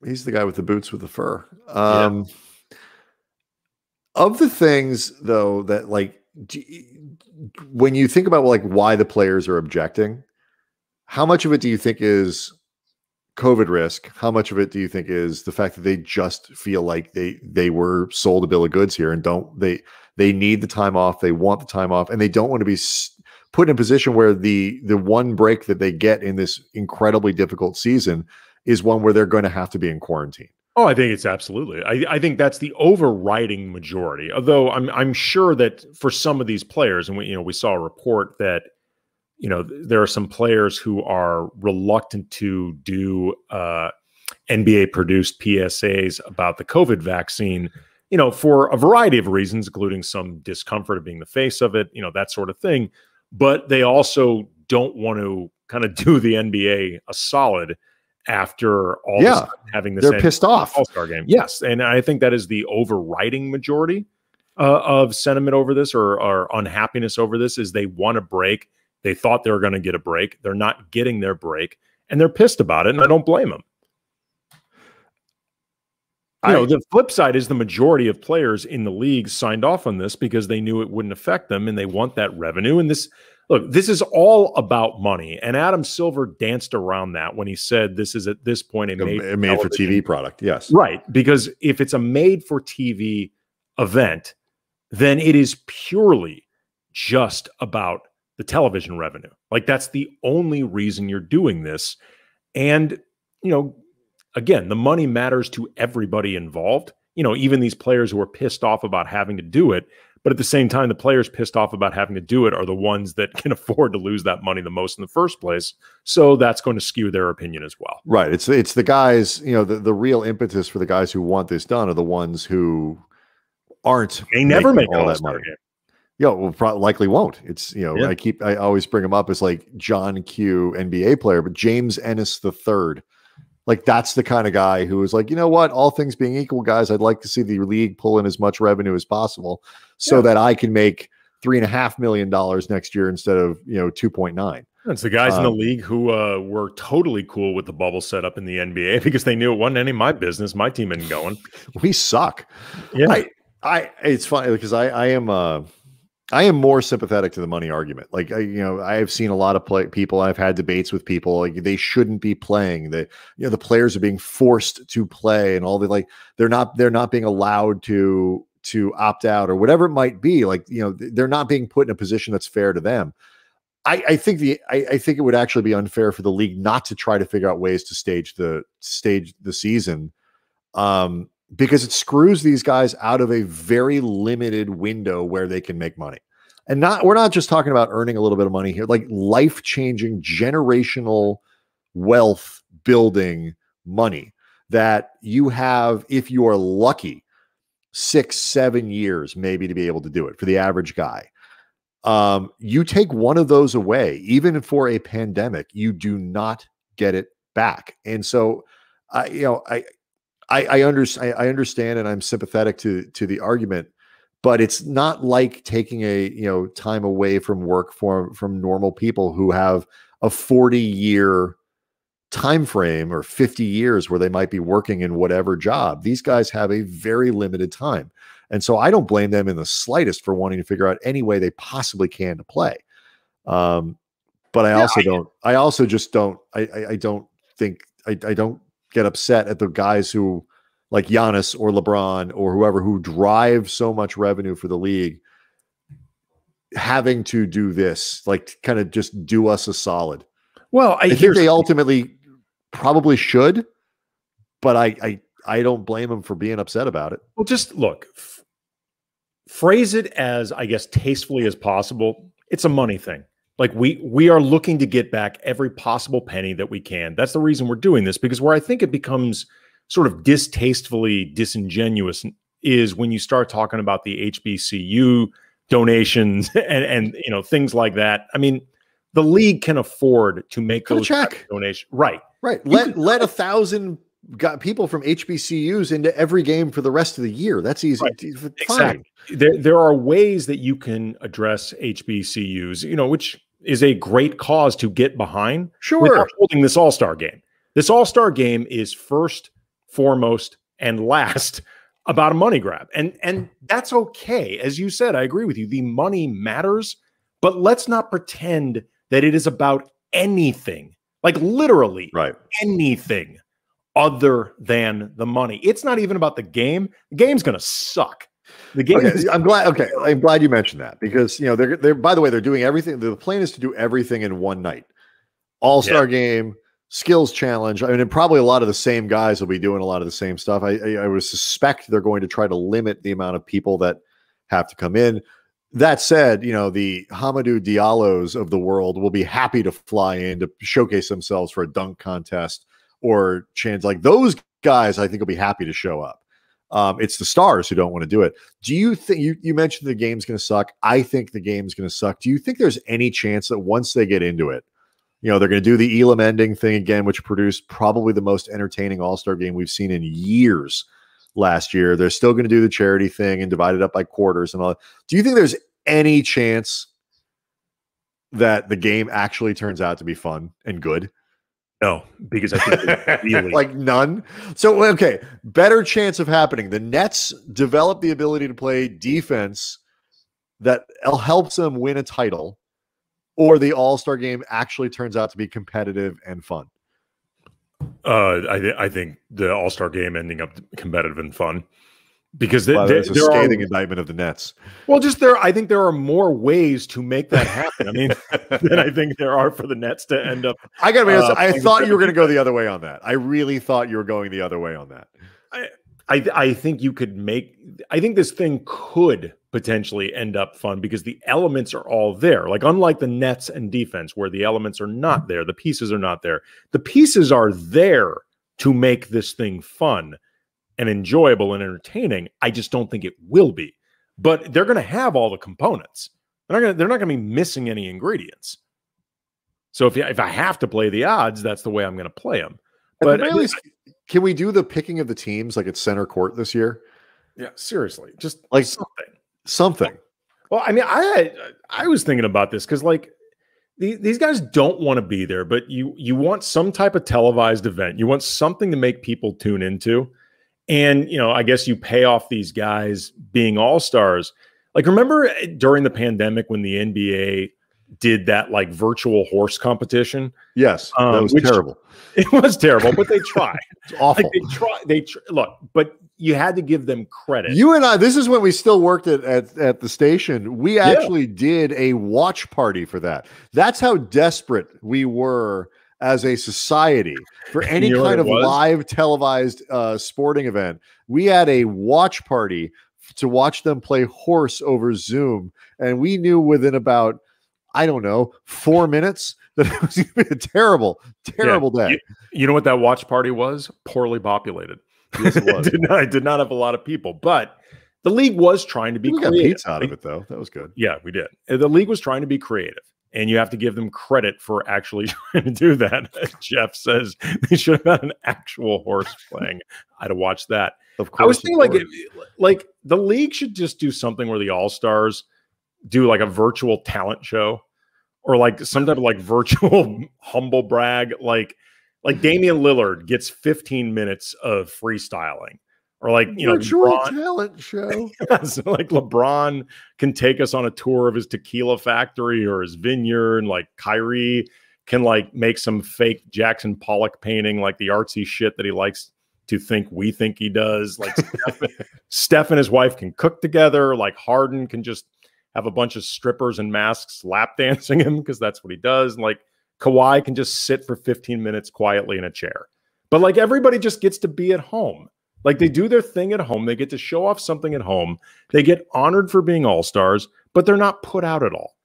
He's the guy with the boots with the fur. Of the things, though, that like when you think about like why the players are objecting, how much of it do you think is COVID risk? How much of it do you think is the fact that they just feel like they were sold a bill of goods here and they need the time off, they want the time off, and they don't want to be put in a position where the one break that they get in this incredibly difficult season is one where they're going to have to be in quarantine? Oh, I think it's absolutely. I think that's the overriding majority. Although I'm sure that for some of these players, and we saw a report that there are some players who are reluctant to do NBA produced PSAs about the COVID vaccine, for a variety of reasons, including some discomfort of being the face of it, that sort of thing. But they also don't want to kind of do the NBA a solid after all this having this. They're pissed off. All-Star game. Yes. And I think that is the overriding majority of sentiment over this or unhappiness over this, is they want a break. They thought they were going to get a break. They're not getting their break, and they're pissed about it, and I don't blame them. The flip side is the majority of players in the league signed off on this because they knew it wouldn't affect them, and they want that revenue. And this is all about money. And Adam Silver danced around that when he said this is at this point a made for TV product. Yes. Right. Because if it's a made for TV event, then it is purely just about the television revenue. Like, that's the only reason you're doing this. And, again, the money matters to everybody involved, even these players who are pissed off about having to do it. But at the same time, the players pissed off about having to do it are the ones that can afford to lose that money the most in the first place. So that's going to skew their opinion as well. Right. It's the guys, the real impetus for the guys who want this done are the ones who aren't. They never make all that money. Yeah, well, likely won't. It's, I always bring him up as like John Q NBA player, but James Ennis III. Like, that's the kind of guy who is like, you know what, all things being equal, guys, I'd like to see the league pull in as much revenue as possible so that I can make $3.5 million next year instead of, 2.9. It's the guys in the league who were totally cool with the bubble setup in the NBA because they knew it wasn't any of my business. My team isn't going. We suck. Yeah. It's funny because I am more sympathetic to the money argument. Like, I have seen a lot of people. I've had debates with people like they shouldn't be playing. The players are being forced to play, and all they're not being allowed to to opt out or whatever it might be. Like, they're not being put in a position that's fair to them. I think it would actually be unfair for the league not to try to figure out ways to stage the season, because it screws these guys out of a very limited window where they can make money. And we're not just talking about earning a little bit of money here, like life-changing, generational wealth building money that you have, if you are lucky, 6-7 years maybe to be able to do it for the average guy. You take one of those away, even for a pandemic, you do not get it back. And so, I understand and I'm sympathetic to the argument, but it's not like taking a time away from work from normal people who have a 40-year time frame or 50 years where they might be working in whatever job. These guys have a very limited time. And so I don't blame them in the slightest for wanting to figure out any way they possibly can to play. But I don't get upset at the guys who, like Giannis or LeBron or whoever, who drive so much revenue for the league, having to do this, like kind of just do us a solid. Well, I think they ultimately probably should, but I don't blame them for being upset about it. Well, just look, phrase it as, I guess, tastefully as possible. It's a money thing. Like we are looking to get back every possible penny that we can. That's the reason we're doing this, because where I think it becomes sort of distastefully disingenuous is when you start talking about the HBCU donations and things like that. I mean, the league can afford to make those donations. Right. Let 1,000 people from HBCUs into every game for the rest of the year. That's easy. Right. Fine. Exactly. There are ways that you can address HBCUs, which is a great cause to get behind. Sure. Without holding this all-star game. This all-star game is first, foremost, and last about a money grab. And that's okay. As you said, I agree with you. The money matters, but let's not pretend that it is about anything, like literally anything other than the money. It's not even about the game. The game's going to suck. The game. I'm glad you mentioned that, because they're by the way, they're doing everything. The plan is to do everything in one night. All-star game, skills challenge. I mean, and probably a lot of the same guys will be doing a lot of the same stuff. I would suspect they're going to try to limit the amount of people that have to come in. That said, the Hamidou Diallos of the world will be happy to fly in to showcase themselves for a dunk contest or chance. Like those guys, I think will be happy to show up. It's the stars who don't want to do it. Do you think you mentioned the game's going to suck? I think the game's going to suck. Do you think there's any chance that once they get into it, they're going to do the Elam ending thing again, which produced probably the most entertaining all-star game we've seen in years last year? They're still going to do the charity thing and divide it up by quarters and all that. Do you think there's any chance that the game actually turns out to be fun and good? No, because I think really like none. So, okay, better chance of happening. The Nets develop the ability to play defense that helps them win a title, or the All-Star game actually turns out to be competitive and fun. I think the All-Star game ending up competitive and fun, because there's a scathing indictment of the Nets. Well, I think there are more ways to make that happen. I mean, than I think there are for the Nets to end up. I gotta be honest, I thought you were going to go the other way on that. I really thought you were going the other way on that. I think you could I think this thing could potentially end up fun because the elements are all there. Like, unlike the Nets and defense, where the elements are not there, the pieces are not there. The pieces are there to make this thing fun and enjoyable and entertaining. I just don't think it will be. But they're going to have all the components. They're not going to be missing any ingredients. So if I have to play the odds, that's the way I'm going to play them. But at least, can we do the picking of the teams like at center court this year? Yeah, seriously, just like something. Well, I mean, I was thinking about this because like these guys don't want to be there, but you want some type of televised event. You want something to make people tune into. And, I guess you pay off these guys being all-stars. Like, remember during the pandemic when the NBA did that like virtual horse competition? Yes, that was terrible. It was terrible, but they tried. It's awful. Like, look, but you had to give them credit. You and I, this is when we still worked at the station. We actually did a watch party for that. That's how desperate we were as a society for any kind of live televised sporting event. We had a watch party to watch them play horse over Zoom. And we knew within about, I don't know, 4 minutes that it was going to be a terrible day. You know what that watch party was? Poorly populated. Yes, it was. It did not have a lot of people, but the league was trying to be creative. We got pizza out of it, though. That was good. Yeah, we did. The league was trying to be creative, and you have to give them credit for actually trying to do that. Jeff says they should have had an actual horse playing. I'd have watched that. Of course. I was thinking like the league should just do something where the All-Stars do like a virtual talent show, or like some type of like virtual humble brag, like Damian Lillard gets 15 minutes of freestyling, or like, virtual talent show. So like LeBron can take us on a tour of his tequila factory or his vineyard, and like Kyrie can like make some fake Jackson Pollock painting, like the artsy shit that he likes to think we think he does. Like Steph and his wife can cook together. Like Harden can just have a bunch of strippers and masks lap dancing him because that's what he does. And like Kawhi can just sit for 15 minutes quietly in a chair. But like everybody just gets to be at home. Like they do their thing at home. They get to show off something at home. They get honored for being All-Stars, but they're not put out at all.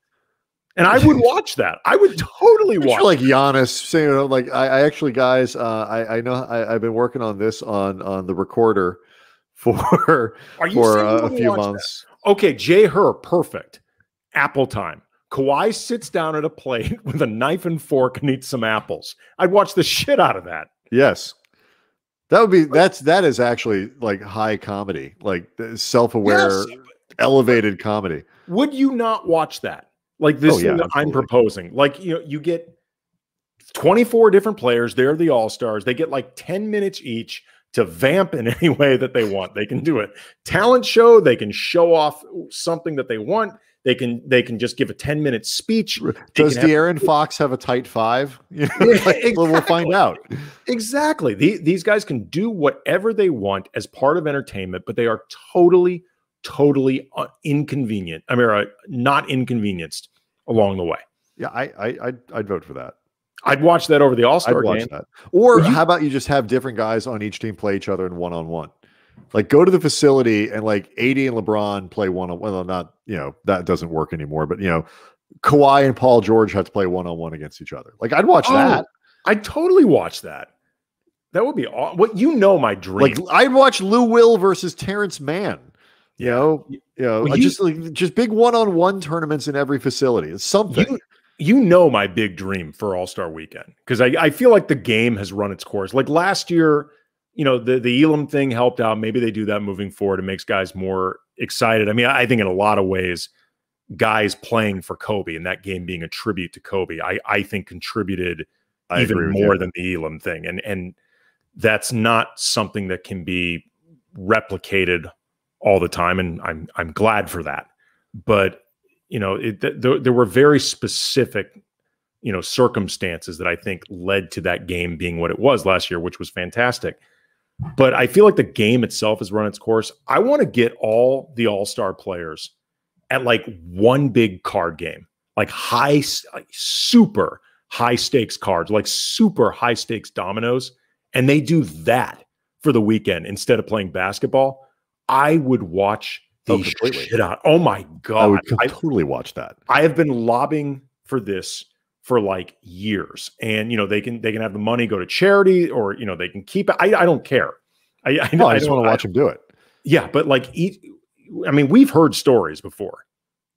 And I would watch that. I would totally watch. Like Giannis saying, like I actually, guys, I know I've been working on this on the recorder for a few months. That? Okay, Jay Herr, perfect. Apple time. Kawhi sits down at a plate with a knife and fork and eats some apples. I'd watch the shit out of that. Yes. That would be that is actually like high comedy, like self-aware, elevated comedy. Would you not watch that? Like this thing that I'm proposing. Like, you get 24 different players, they're the All-Stars. They get like 10 minutes each to vamp in any way that they want. They can do it. Talent show, they can show off something that they want. They can just give a 10-minute speech. Does De'Aaron Fox have a tight five? Exactly. We'll find out. Exactly. These guys can do whatever they want as part of entertainment, but they are totally inconvenient. I mean, not inconvenienced along the way. Yeah, I'd vote for that. I'd watch that over the All-Star game. That. Or how about you just have different guys on each team play each other in one-on-one? Like go to the facility and like AD and LeBron play one-on-one. Well, not, that doesn't work anymore, but Kawhi and Paul George have to play one-on-one against each other. Like I'd watch that. I'd totally watch that. That would be awesome. My dream. Like I'd watch Lou Will versus Terrence Mann. Just big one-on-one tournaments in every facility. It's something. My big dream for All-Star Weekend, because I feel like the game has run its course. Like last year, the Elam thing helped out. Maybe they do that moving forward. It makes guys more excited. I mean, I think in a lot of ways, guys playing for Kobe and that game being a tribute to Kobe, I think contributed even more than the Elam thing. And that's not something that can be replicated all the time. And I'm glad for that. But, there were very specific, circumstances that I think led to that game being what it was last year, which was fantastic. But I feel like the game itself has run its course. I want to get all the All-Star players at like one big card game, like super high stakes cards, like super high stakes dominoes. And they do that for the weekend instead of playing basketball. I would watch the shit out. Oh my God. I would totally watch that. I have been lobbying for this for like years, and they can have the money go to charity, or they can keep it. I don't care. I just want to watch them do it. Yeah, but we've heard stories before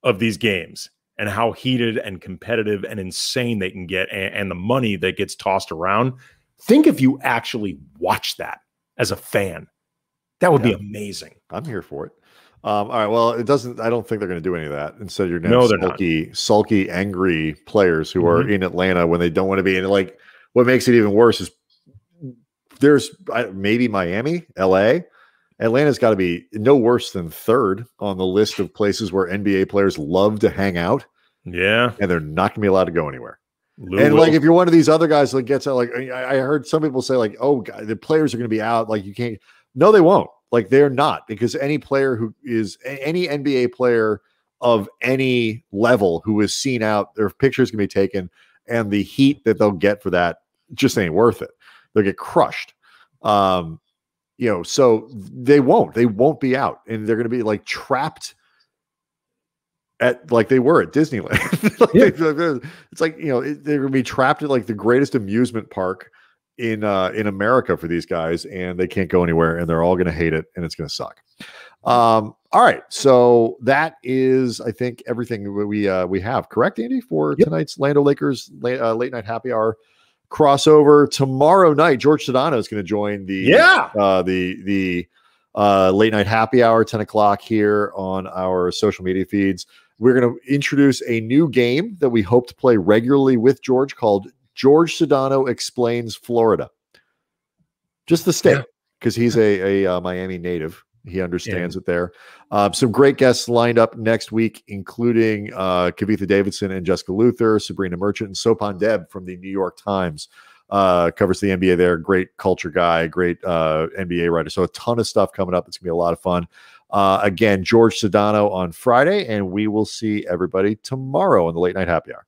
of these games and how heated and competitive and insane they can get, and the money that gets tossed around. Think if you actually watch that as a fan, that would be amazing. I'm here for it. All right. Well, I don't think they're going to do any of that. Instead, you're going to have sulky, angry players who are in Atlanta when they don't want to be. And like, what makes it even worse is there's maybe Miami, LA. Atlanta's got to be no worse than third on the list of places where NBA players love to hang out. Yeah. And they're not going to be allowed to go anywhere. Like, if you're one of these other guys that gets out, like I heard some people say like, oh, God, the players are going to be out. Like you can't. No, they won't. Like they're not, because any player who is any NBA player of any level who is seen out, their pictures can be taken, and the heat that they'll get for that just ain't worth it. They'll get crushed. So they won't be out, and they're going to be like trapped at like they were at Disneyland. It's like, they're going to be trapped at like the greatest amusement park in America for these guys, and they can't go anywhere, and they're all going to hate it, and it's going to suck. All right, so that is, I think, everything we have. Correct, Andy, for tonight's Land Lakers late night happy hour crossover. Tomorrow night, George Sedano is going to join the late night happy hour, 10 o'clock here on our social media feeds. We're going to introduce a new game that we hope to play regularly with George called George Sedano Explains Florida. Just the state, because he's a Miami native. He understands it there. Some great guests lined up next week, including Kavitha Davidson and Jessica Luther, Sabrina Merchant, and Sopan Deb from the New York Times. Covers the NBA there. Great culture guy, great NBA writer. So a ton of stuff coming up. It's going to be a lot of fun. Again, George Sedano on Friday, and we will see everybody tomorrow on the Late Night Happy Hour.